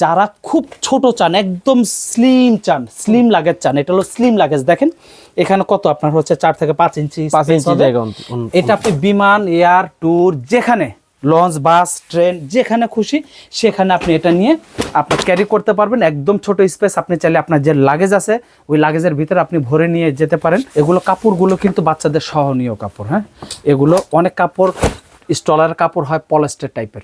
যারা খুব ছোট চান, একদম স্লিম লাগেজ চান, এটা হলো স্লিম লাগেজ। দেখেন এখানে কত আপনার হচ্ছে 4 থেকে 5 ইঞ্চি জায়গা। এটা আপনি বিমান, এয়ার, ট্যুর, যেখানে লঞ্চ, বাস, ট্রেন, যেখানে খুশি সেখানে আপনি এটা নিয়ে আপনি ক্যারি করতে পারবেন। একদম ছোট স্পেস, আপনি চাইলে আপনার যে লাগেজ আছে ওই লাগেজের ভিতরে আপনি ভরে নিয়ে যেতে পারেন। এগুলো কাপড়গুলো কিন্তু বাচ্চাদের সহনীয় কাপড়। হ্যাঁ, এগুলো অনেক কাপড় স্টলার কাপড় হয় পলিস্টার টাইপের।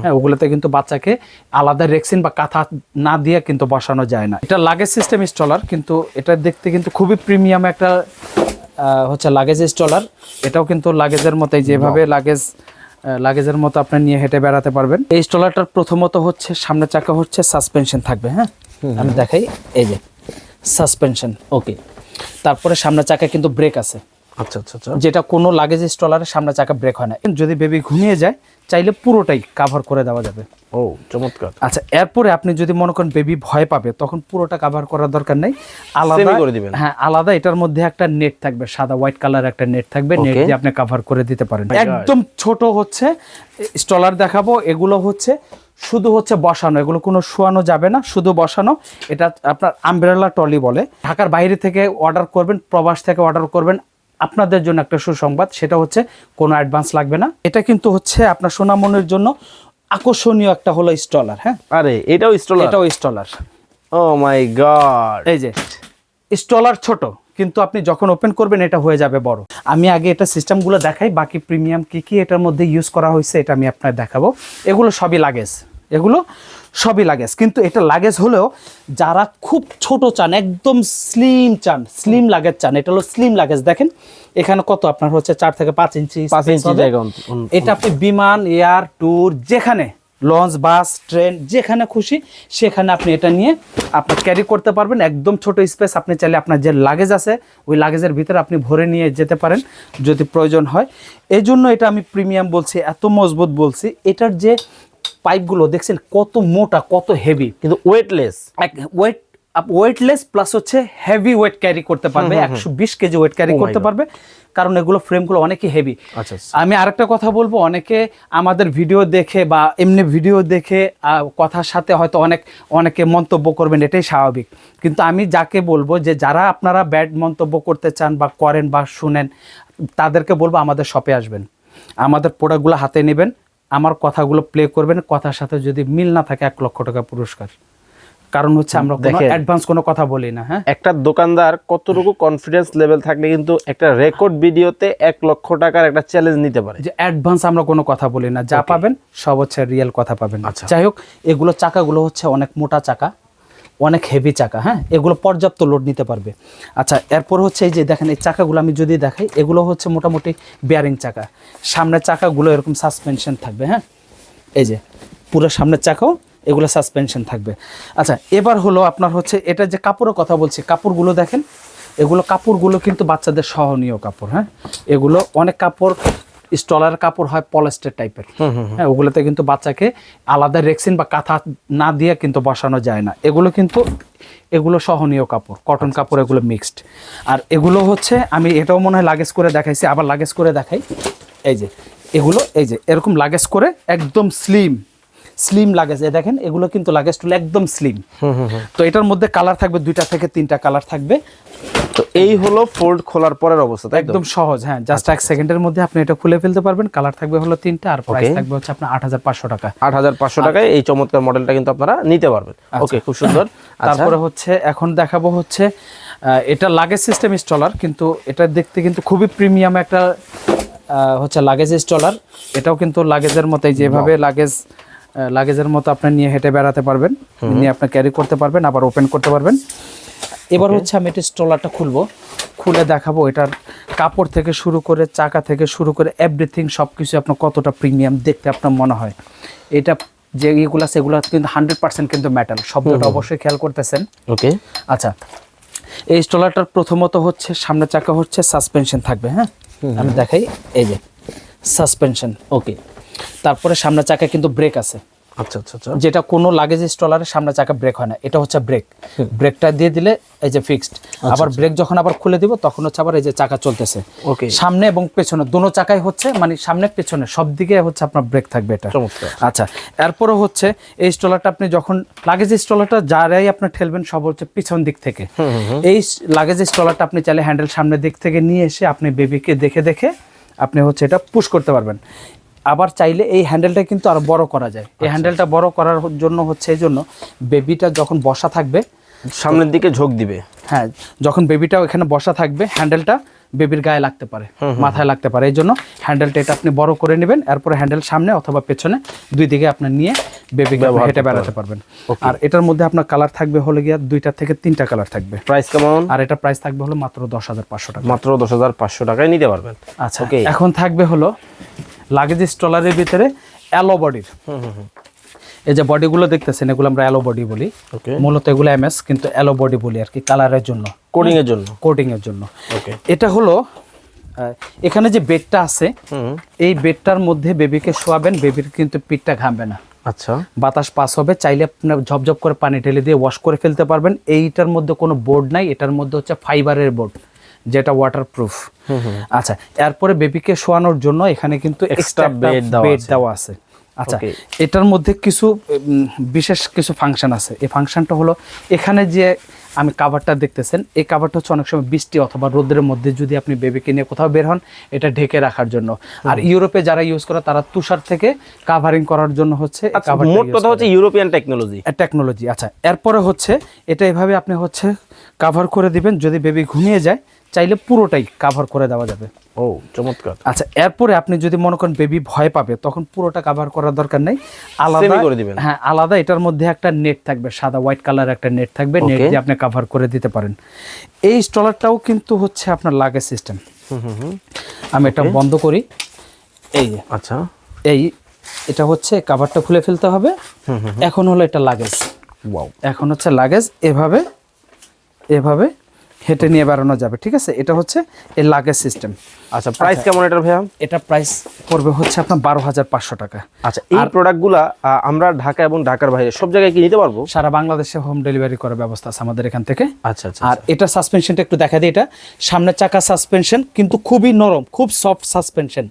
হ্যাঁ, ওগুলোতে কিন্তু বাচ্চাকে আলাদা রেক্সিন বা কাঁথা না দিয়ে কিন্তু বসানো যায় না। এটা লাগেজ সিস্টেম স্টলার, কিন্তু এটা দেখতে কিন্তু খুবই প্রিমিয়াম একটা হচ্ছে লাগেজ স্টলার। এটাও কিন্তু লাগেজের মতোই, যেভাবে লাগেজের মতো আপনি নিয়ে হেঁটে বেড়াতে পারবেন। এই স্টলারটার প্রথমত হচ্ছে সামনে চাকা হচ্ছে সাসপেনশন থাকবে। হ্যাঁ, আমি দেখাই, এই যে সাসপেনশন। ওকে, তারপরে সামনে চাকা কিন্তু ব্রেক আছে। আচ্ছা আচ্ছা আচ্ছা, যেটা কোনো লাগেজ স্টলারের সামনে চাকা ব্রেক হয় না। যদি বেবি ঘুমিয়ে যায় চাইলে পুরোটাই কাভার করে দেওয়া যাবে। ও চমৎকার। আচ্ছা, এরপরে আপনি যদি মনে করেন বেবি ভয় পাবে, তখন পুরোটা কাভার করার দরকার নেই, আলাদা করে দিবেন। হ্যাঁ, আলাদা এটার মধ্যে একটা নেট থাকবে, সাদা হোয়াইট কালার একটা নেট থাকবে, নেট দিয়ে আপনি কাভার করে দিতে পারেন। একদম ছোট হচ্ছে স্টলার দেখাবো। এগুলো হচ্ছে শুধু হচ্ছে বসানো, এগুলো কোনো শোয়ানো যাবে না, শুধু বসানো। এটা আপনার আমব্রেলা ট্রলি বলে। ঢাকার বাইরে থেকে অর্ডার করবেন, প্রবাস থেকে অর্ডার করবেন, আপনাদের জন্য একটা সুসংবাদ, সেটা হচ্ছে কোনো অ্যাডভান্স লাগবে না। এটা কিন্তু হচ্ছে আপনার সোনামনির জন্য আকর্ষণীয় একটা হলো স্টলার। হ্যাঁ, আরে এটাও স্টলার? এটাও স্টলার। ও মাই গড, এই যে স্টলার ছোট, কিন্তু আপনি যখন ওপেন করবেন এটা হয়ে যাবে বড়। আমি আগে এটা সিস্টেমগুলো দেখাই, বাকি প্রিমিয়াম কি কি এটার মধ্যে ইউজ করা হয়েছে এটা আমি আপনার দেখাবো। এগুলো সবই লাগেজ, এগুলো সবই লাগেজ, কিন্তু এটা লাগেজ হলেও যারা খুব ছোট চান, একদম স্লিম লাগেজ চান, এটা হলো স্লিম লাগেজ। দেখেন এখানে কত আপনার হচ্ছে 4 থেকে 5 ইঞ্চি জায়গা। এটা আপনি বিমান, এয়ার, ট্যুর, যেখানে লঞ্চ, বাস, ট্রেন, যেখানে খুশি সেখানে আপনি এটা নিয়ে আপনি ক্যারি করতে পারবেন। একদম ছোট স্পেস, আপনি চাইলে আপনার যে লাগেজ আছে ওই লাগেজের ভিতরে আপনি ভরে নিয়ে যেতে পারেন যদি প্রয়োজন হয়। এই জন্য এটা আমি প্রিমিয়াম বলছি, এত মজবুত বলছি। এটার যে পাইপগুলো দেখছেন কত মোটা, কত হেভি, কিন্তু ওয়েটলেস প্লাস হচ্ছে হেভি ওয়েট ক্যারি করতে পারবে। 120 কেজি ওয়েট ক্যারি করতে পারবে, কারণ এগুলো ফ্রেমগুলো অনেকই হেভি। আমি আরেকটা কথা বলবো, অনেকে আমাদের ভিডিও দেখে বা এমনি ভিডিও দেখে কথার সাথে হয়তো অনেকে মন্তব্য করবেন, এটাই স্বাভাবিক। কিন্তু আমি যাকে বলবো যে যারা আপনারা ব্যাড মন্তব্য করতে চান বা করেন বা শুনেন, তাদেরকে বলবো আমাদের শপে আসবেন, আমাদের প্রোডাক্টগুলো হাতে নেবেন, আমার কথাগুলো প্লে করবেন, কথার সাথে যদি মিল না থাকে 1 লক্ষ টাকা পুরস্কার। কারণ হচ্ছে আমরা কোনো অ্যাডভান্স কোনো কথা বলি না। হ্যাঁ, একটা দোকানদার কতটুকু কনফিডেন্স লেভেল থাকলে কিন্তু একটা রেকর্ড ভিডিওতে 1 লক্ষ টাকার একটা চ্যালেঞ্জ নিতে পারে। যে অ্যাডভান্স আমরা কোনো কথা বলি না, যা পাবেন সব হচ্ছে রিয়েল কথা পাবেন। যাই হোক, এগুলো চাকাগুলো হচ্ছে অনেক মোটা চাকা, অনেক হেভি চাকা। হ্যাঁ, এগুলো পর্যাপ্ত লোড নিতে পারবে। আচ্ছা, এরপর হচ্ছে এই যে দেখেন এই চাকাগুলো আমি যদি দেখাই, এগুলো হচ্ছে মোটামুটি বিয়ারিং চাকা। সামনের চাকাগুলো এরকম সাসপেনশন থাকবে। হ্যাঁ, এই যে পুরো সামনের চাকাও এগুলো সাসপেনশন থাকবে। আচ্ছা, এবার হলো আপনার হচ্ছে এটা যে কাপড়ের কথা বলছি, কাপড়গুলো দেখেন, এগুলো কাপড়গুলো কিন্তু বাচ্চাদের সহনীয় কাপড়। হ্যাঁ, এগুলো অনেক কাপড় স্টলার কাপড় হয় পলিস্টার টাইপের। হ্যাঁ, ওগুলোতে কিন্তু বাচ্চাকে আলাদা রেক্সিন বা কাঁথা না দিয়ে কিন্তু বসানো যায় না। এগুলো সহনীয় কাপড়, কটন কাপড়, এগুলো মিক্সড। আর এগুলো হচ্ছে আমি এটাও মনে হয় লাগেজ করে দেখাইছি, আবার লাগেজ করে দেখাই। এই যে এগুলো, এই যে এরকম লাগেজ করে একদম স্লিম লাগেজ। দেখেন এগুলো কিন্তু লাগেজগুলো একদম স্লিম। তো এটার মধ্যে কালার থাকবে 2টা থেকে 3টা কালার থাকবে। তো এই হলো ফোল্ড খোলার পরের অবস্থা, একদম সহজ। হ্যাঁ, জাস্ট 1 সেকেন্ডের মধ্যে আপনি এটা খুলে ফেলতে পারবেন। কালার থাকবে হলো 3টা, আর প্রাইস থাকবে হচ্ছে আপনার 8500 টাকা। 8500 টাকায় এই চমৎকার মডেলটা কিন্তু আপনারা নিতে পারবেন। ওকে, খুব সুন্দর। তারপরে হচ্ছে এখন দেখাবো হচ্ছে এটা লাগেজ সিস্টেম স্টলার, কিন্তু এটা দেখতে কিন্তু খুবই প্রিমিয়াম একটা হচ্ছে লাগেজ স্টলার। এটাও কিন্তু লাগেজের মতোই, যেভাবে লাগেজের মতো আপনি নিয়ে হেঁটে বেড়াতে পারবেন, নিয়ে আপনি ক্যারি করতে পারবেন, আবার ওপেন করতে পারবেন। এবার হচ্ছে আমি এটা স্টলারটা খুলে দেখাবো। এটার কাপড় থেকে শুরু করে, চাকা থেকে শুরু করে এভরিথিং সব কিছু আপনার কতটা প্রিমিয়াম দেখতে আপনার মনে হয়। এটা যে এগুলো সেগুলো কিন্তু 100% কিন্তু মেটাল, শব্দটা অবশ্যই খেয়াল করতেছেন। ওকে, আচ্ছা, এই স্টলারটার প্রথমত হচ্ছে সামনের চাকা হচ্ছে সাসপেনশন থাকবে। হ্যাঁ, আমি দেখাই, এই যে সাসপেনশন। ওকে, তারপরে সামনের চাকা কিন্তু ব্রেক আছে। আচ্ছা আচ্ছা আচ্ছা যেটা কোনো লাগেজ স্টলারের সামনে চাকা ব্রেক হয় না, এটা হচ্ছে ব্রেক। ব্রেকটা দিয়ে দিলে এই যে ফিক্সড, আবার ব্রেক যখন আবার খুলে দিব তখন হচ্ছে আবার এই যে চাকা চলতেছে। ওকে, সামনে এবং পেছনে দোনো চাকাই হচ্ছে মানে সামনে পেছনে সব দিকে হচ্ছে আপনার ব্রেক থাকবে এটা। চমৎকার। আচ্ছা, এরপরে হচ্ছে এই স্টলারটা আপনি যখন লাগেজ স্টলারটা যারাই আপনি ঠেলবেন সব হচ্ছে পিছন দিক থেকে। এই লাগেজ স্টলারটা আপনি চাইলে হ্যান্ডেল সামনের দিক থেকে নিয়ে এসে আপনি বেবিকে দেখে দেখে আপনি হচ্ছে এটা পুশ করতে পারবেন। আবার চাইলে এই হ্যান্ডেলটা কিন্তু আরো বড় করা যায়। এই হ্যান্ডেলটা বড় করার জন্য হচ্ছে এই জন্য বেবিটা যখন বসা থাকবে সামনের দিকে ঝোঁক দিবে। হ্যাঁ, যখন বেবিটা এখানে বসা থাকবে হ্যান্ডেলটা বেবির গায়ে লাগতে পারে, মাথায় লাগতে পারে, এই জন্য হ্যান্ডেলটা এটা আপনি বড় করে নেবেন। এরপরে হ্যান্ডেল সামনে অথবা পেছনে দুই দিকে আপনি নিয়ে বেবিকে হেঁটে বেড়াতে পারবেন। আর এটার মধ্যে আপনার কালার থাকবে হলে গিয়া 2টা থেকে 3টা কালার থাকবে। প্রাইস কেমন? আর এটা প্রাইস থাকবে হলো মাত্র 10,500 টাকা। মাত্র 10,500 টাকায় নিতে পারবেন। আচ্ছা, এখন থাকবে হলো লাগেজ স্টলারের ভিতরে অ্যালো বডির। এই যে বডিগুলো দেখতেছেন এগুলো আমরা অ্যালো বডি বলি, মূলত এগুলো এমএস কিন্তু অ্যালো বডি বলি আর কি, কালারের জন্য, কোডিং এর জন্য, কোটিং এর জন্য। ওকে, এটা হলো এখানে যে বেডটা আছে এই বেডটার মধ্যে বেবিকে শোয়াবেন, বেবির কিন্তু পিঠটা ঘামবে না। আচ্ছা, বাতাস পাস হবে, চাইলে আপনার ঝপঝপ করে পানি ঢেলে দিয়ে ওয়াশ করে ফেলতে পারবেন। এইটার মধ্যে কোনো বোর্ড নাই, এটার মধ্যে হচ্ছে ফাইবারের বোর্ড যেটা ওয়াটারপ্রুফ। আচ্ছা, এরপরে বেবিকে শোয়ানোর জন্য এখানে কিন্তু এক্সট্রা বেড দেওয়া আছে। আচ্ছা, এটার মধ্যে কিছু বিশেষ কিছু ফাংশন আছে। এই ফাংশনটা হলো এখানে যে আমি কাভারটা দেখতেছেন, এই কাভারটা হচ্ছে অনেক সময় বৃষ্টি অথবা রোদের মধ্যে যদি আপনি বেবিকে নিয়ে কোথাও বের হন এটা ঢেকে রাখার জন্য। আর ইউরোপে যারা ইউজ করে তারা তুষার থেকে কাভারিং করার জন্য হচ্ছে মোট কথা হচ্ছে ইউরোপিয়ান টেকনোলজি। আচ্ছা, এরপরে হচ্ছে এটা এভাবে আপনি হচ্ছে কাভার করে দিবেন। যদি বেবি ঘুমিয়ে যায় চাইলে পুরোটাই কাভার করে দেওয়া যাবে। ও চমৎকার। আচ্ছা, এরপরে আপনি যদি মনে করেন বেবি ভয় পাবে তখন পুরোটা কাভার করার দরকার নেই, আলাদা করে দিবেন। হ্যাঁ, আলাদা এটার মধ্যে একটা নেট থাকবে, সাদা হোয়াইট কালার একটা নেট থাকবে, নেট দিয়ে আপনি কাভার করে দিতে পারেন। এই স্টলারটাও কিন্তু হচ্ছে আপনার লাগেজ সিস্টেম। আমি এটা বন্ধ করি, এই যে আচ্ছা, এটা হচ্ছে কাভারটা খুলে ফেলতে হবে। এখন হলো এটা লাগেজ, এখন হচ্ছে লাগেজ এভাবে এভাবে হেঁটে নিয়ে বেড়ানো যাবে। ঠিক আছে, এটা হচ্ছে এই লাগেজ সিস্টেম। আচ্ছা, প্রাইস কেমন এটার ভাইয়া? এটা প্রাইস পড়বে হচ্ছে আপনার 12,500 টাকা। আচ্ছা, এই প্রোডাক্টগুলা আমরা ঢাকা এবং ঢাকার বাইরে সব জায়গায় কি নিতে পারবো? সারা বাংলাদেশে হোম ডেলিভারি করার ব্যবস্থা আছে আমাদের এখান থেকে। আচ্ছা আচ্ছা, আর এটা সাসপেনশনটা একটু দেখা দিই, এটা সামনের চাকা সাসপেনশন কিন্তু খুবই নরম, খুব সফট সাসপেনশন।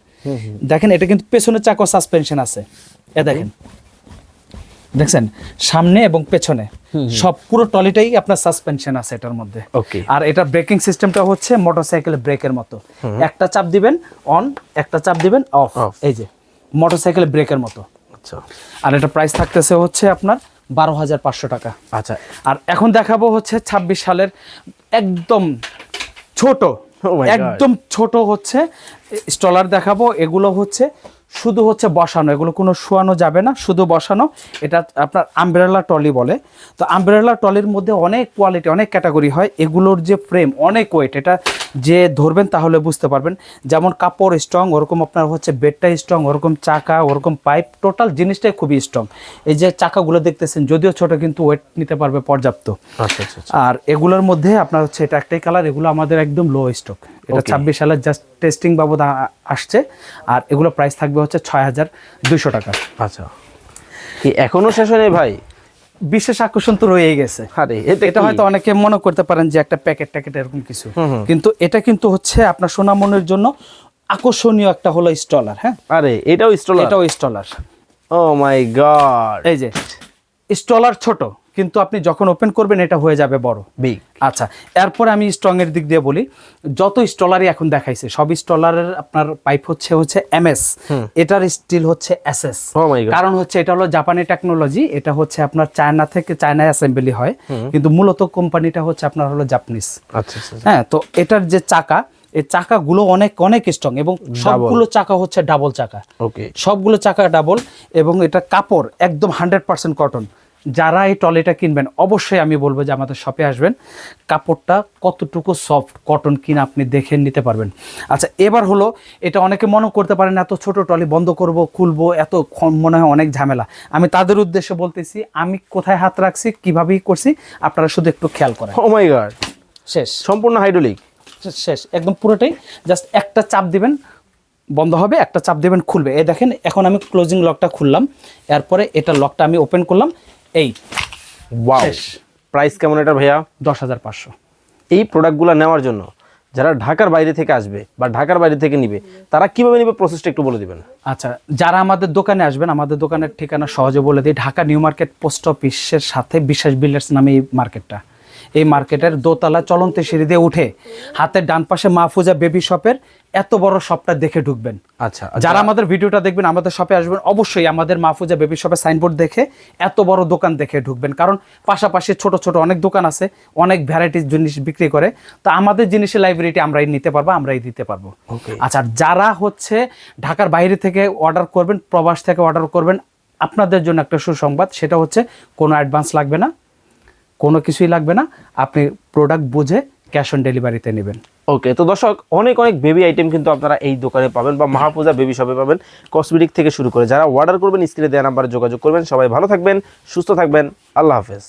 দেখেন এটা কিন্তু পেছনের চাকা সাসপেনশন আছে, এ দেখেন, দেখছেন সামনে এবং পেছনে সব পুরো টলিটাই আপনার সাসপেনশন আছে এটার মধ্যে। ওকে, আর এটা ব্রেকিং সিস্টেমটা হচ্ছে মোটরসাইকেলের ব্রেকের মতো, একটা চাপ দিবেন অন, একটা চাপ দিবেন অফ, এই যে মোটরসাইকেলের ব্রেকের মতো। আচ্ছা, আর এটা প্রাইস থাকতেছে হচ্ছে আপনার 12,500 টাকা। আচ্ছা, আর এখন দেখাবো হচ্ছে 26 সালের একদম ছোট, একদম ছোট হচ্ছে স্টলার দেখাবো। এগুলো হচ্ছে শুধু হচ্ছে বসানো, এগুলো কোনো শোয়ানো যাবে না, শুধু বসানো। এটা আপনার আমব্রেলা ট্রলি বলে। তো আমব্রেলা ট্রলির মধ্যে অনেক কোয়ালিটি, অনেক ক্যাটাগরি হয়। এগুলোর যে ফ্রেম অনেক ওয়েট, এটা যে ধরবেন তাহলে বুঝতে পারবেন। যেমন কাপড় স্ট্রং, ওরকম আপনার হচ্ছে বেডটা স্ট্রং, ওরকম চাকা, ওরকম পাইপ, টোটাল জিনিসটাই খুবই স্ট্রং। এই যে চাকাগুলো দেখতেছেন যদিও ছোট কিন্তু ওয়েট নিতে পারবে পর্যাপ্ত। আর এগুলোর মধ্যে আপনার হচ্ছে এটা একটাই কালার, এগুলো আমাদের একদম লো স্টক। এটা 26 সালের জাস্ট টেস্টিং বাবদ আসছে। আর এগুলো প্রাইস থাকবে হচ্ছে 6,200 টাকা। আচ্ছা, কি এখনো শেষ হয়নি ভাই? বিশেষ আকর্ষণ তো রয়েই গেছে। আরে এটা হয়তো অনেকে মনে করতে পারেন যে একটা প্যাকেট এরকম কিছু, কিন্তু এটা কিন্তু হচ্ছে আপনার সোনামনের জন্য আকর্ষণীয় একটা হলো স্টলার। হ্যাঁ, আরে এটাও স্টলার। ও মাই গড, এই যে স্টলার ছোট কিন্তু আপনি যখন ওপেন করবেন এটা হয়ে যাবে বড়, বিগ। আচ্ছা, এরপরে আমি স্ট্রং এর দিক দিয়ে বলি। যত স্টলারই এখন দেখাইছে সব স্টলারের আপনার পাইপ হচ্ছে এমএস, এটার স্টিল হচ্ছে এসএস। কারণ হচ্ছে এটা হলো জাপানি টেকনোলজি, এটা হচ্ছে আপনার চায়নায় অ্যাসেম্বলি হয়, কিন্তু মূলত কোম্পানিটা হচ্ছে আপনার হলো জাপানিজ। আচ্ছা, হ্যাঁ, তো এটার যে চাকা, এই চাকাগুলো অনেক অনেক স্ট্রং এবং সবগুলো চাকা হচ্ছে ডাবল চাকা। ওকে, সবগুলো চাকা ডাবল এবং এটা কাপড় একদম 100% কটন। যারা এই ট্রলিটা কিনবেন অবশ্যই আমি বলবো যে আমাদের শপে আসবেন, কাপড়টা কতটুকু সফট কটন কিনা আপনি দেখে নিতে পারবেন। আচ্ছা, এবার হলো এটা অনেকে মনে করতে পারেন এত ছোট ট্রলি বন্ধ করব খুলবো এত মনে হয় অনেক ঝামেলা। আমি তাদের উদ্দেশ্যে বলতেছি আমি কোথায় হাত রাখছি কিভাবেই করছি, আপনারা শুধু একটু খেয়াল করেন। ও মাই গড, শেষ, সম্পূর্ণ হাইড্রোলিক, শেষ একদম পুরোটাই। জাস্ট একটা চাপ দিবেন, বন্ধ হবে, একটা চাপ দেবেন খুলবে। এই দেখেন এখন আমি ক্লোজিং লকটা খুললাম, এরপরে এটা লকটা আমি ওপেন করলাম, এই ওয়াও, শেষ। প্রাইস কেমন এটা ভাইয়া? 10,500। এই প্রোডাক্টগুলো নেওয়ার জন্য যারা ঢাকার বাইরে থেকে আসবে বা ঢাকার বাইরে থেকে নিবে, তারা কিভাবে নিবে প্রসেসটা একটু বলে দিবেন। আচ্ছা, যারা আমাদের দোকানে আসবেন, আমাদের দোকানের ঠিকানা সহজে বলে দিই, ঢাকা নিউ মার্কেট পোস্ট অফিসের সাথে বিশ্বাস বিল্ডার্স নামে এই মার্কেটটা। এই মার্কেটের দোতলা চলন্ত সিঁড়ি দিয়ে উঠে হাতের ডান পাশে মাহফুজা বেবি শপের এত বড় শপটা দেখে ঢুকবেন। আচ্ছা, যারা আমাদের ভিডিওটা দেখবেন, আমাদের শপে আসবেন, অবশ্যই আমাদের মাহফুজা বেবি শপের সাইনবোর্ড দেখে এত বড় দোকান দেখে ঢুকবেন, কারণ পাশাপাশি ছোট ছোট অনেক দোকান আছে, অনেক ভ্যারাইটিস জিনিস বিক্রি করে। তো আমাদের জিনিসের লাইব্রেরিটি আমরাই নিতে পারবো, আমরাই দিতে পারবো। আচ্ছা, যারা হচ্ছে ঢাকার বাইরে থেকে অর্ডার করবেন, প্রবাস থেকে অর্ডার করবেন, আপনাদের জন্য একটা সুসংবাদ, সেটা হচ্ছে কোনো অ্যাডভান্স লাগবে না, কোনো কিছুই লাগবে না, আপনি প্রোডাক্ট বুঝে ক্যাশ অন ডেলিভারিতে নেবেন। ওকে, তো দর্শক অনেক অনেক বেবি আইটেম কিন্তু আপনারা এই দোকানে পাবেন বা মাহফুজা বেবি শপে পাবেন, কসমেটিক থেকে শুরু করে। যারা অর্ডার করবেন স্ক্রিনে দেওয়া নাম্বারে যোগাযোগ করবেন। সবাই ভালো থাকবেন, সুস্থ থাকবেন, আল্লাহ হাফেজ।